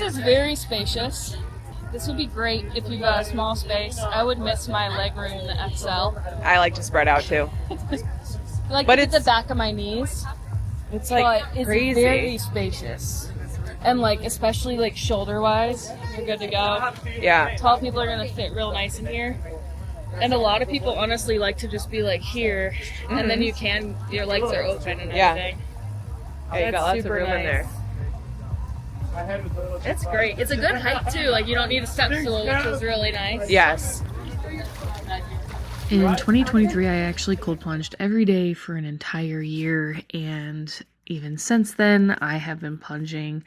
This is very spacious. This would be great if you've got a small space. I would miss my legroom in the XL. I like to spread out too. Like But it's the back of my knees. It's like but it's crazy. very spacious. And like especially like shoulder wise, you're good to go. Yeah. Tall people are gonna fit real nice in here. And a lot of people honestly like to just be like here, and then your legs are open and everything. Yeah, you got lots of room in there. It's great. It's a good height too. Like you don't need a step stool, which is really nice. Yes. In 2023, I actually cold plunged every day for an entire year, and even since then, I have been plunging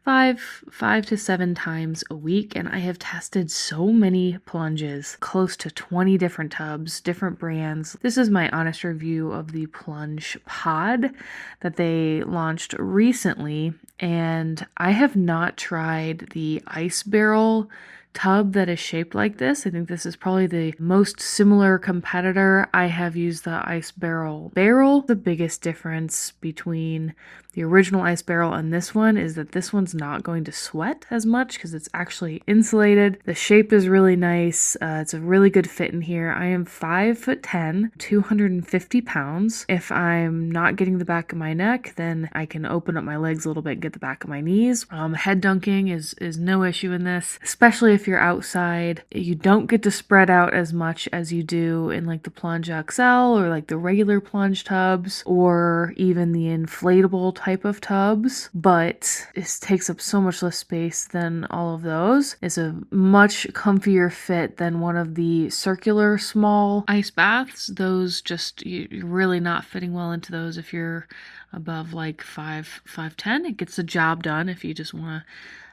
five to 7 times a week, and I have tested so many plunges, close to 20 different tubs, different brands. This is my honest review of the Plunge Pod that they launched recently, and I have not tried the ice barrel tub that is shaped like this. I think this is probably the most similar competitor. I have used the ice barrel. The biggest difference between the original ice barrel and this one is that this one's not going to sweat as much because it's actually insulated. The shape is really nice. It's a really good fit in here. I am 5'10", 250 pounds. If I'm not getting the back of my neck, then I can open up my legs a little bit and get the back of my knees. Head dunking is no issue in this, especially if you're outside. You don't get to spread out as much as you do in like the Plunge XL or like the regular plunge tubs or even the inflatable type of tubs, but it takes up so much less space than all of those. It's a much comfier fit than one of the circular small ice baths. Those just, you're really not fitting well into those if you're above like 5'10". It gets the job done if you just want to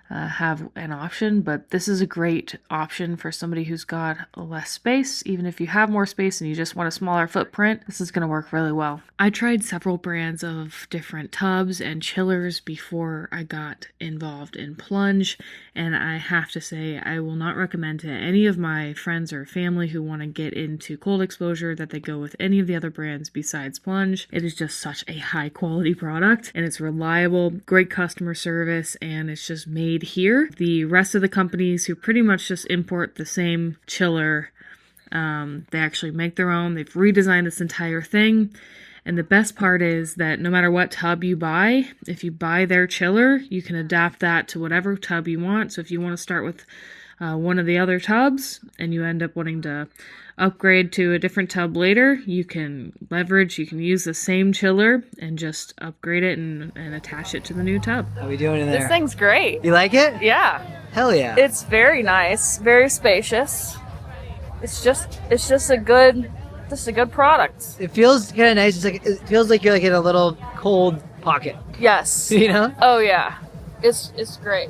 have an option, but this is a great option for somebody who's got less space. Even if you have more space and you just want a smaller footprint, this is going to work really well. I tried several brands of different tubs and chillers before I got involved in Plunge, and I have to say I will not recommend to any of my friends or family who want to get into cold exposure that they go with any of the other brands besides Plunge. It is just such a high quality product, and it's reliable, great customer service, and it's just made here. The rest of the companies who pretty much just import the same chiller, they actually make their own. They've redesigned this entire thing. And the best part is that no matter what tub you buy, if you buy their chiller, you can adapt that to whatever tub you want. So if you want to start with one of the other tubs and you end up wanting to upgrade to a different tub later, you can use the same chiller and just upgrade it and attach it to the new tub. How are we doing in there? This thing's great. You like it? Yeah. Hell yeah. It's very nice, very spacious. It's just a good product. It feels kind of nice. It feels like you're like in a little cold pocket. Yes. You know? Oh yeah. It's great.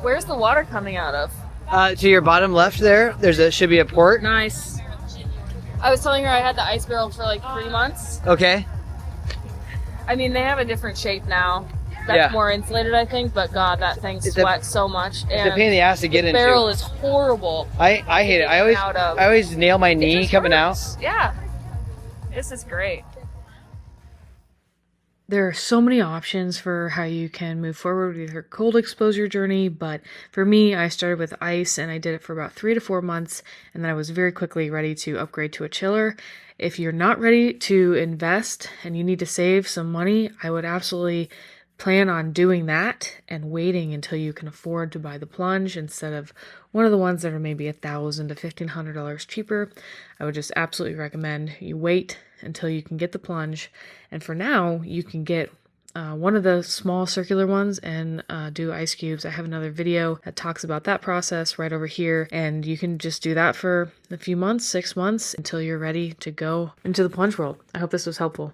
Where's the water coming out of? To your bottom left there, should be a port. Nice. I was telling her I had the ice barrel for like 3 months. Okay. I mean, they have a different shape now. That's more insulated, I think, but God, that thing sweats so much. It's a pain in the ass to get into. The barrel is horrible. I hate it. I always nail my knee coming out. Yeah. This is great. There are so many options for how you can move forward with your cold exposure journey, but for me, I started with ice and I did it for about 3 to 4 months, and then I was very quickly ready to upgrade to a chiller. If you're not ready to invest and you need to save some money, I would absolutely plan on doing that and waiting until you can afford to buy the Plunge instead of one of the ones that are maybe $1,000 to $1,500 cheaper. I would just absolutely recommend you wait until you can get the Plunge. And for now, you can get one of the small circular ones and do ice cubes. I have another video that talks about that process right over here. And you can just do that for a few months, 6 months, until you're ready to go into the Plunge world. I hope this was helpful.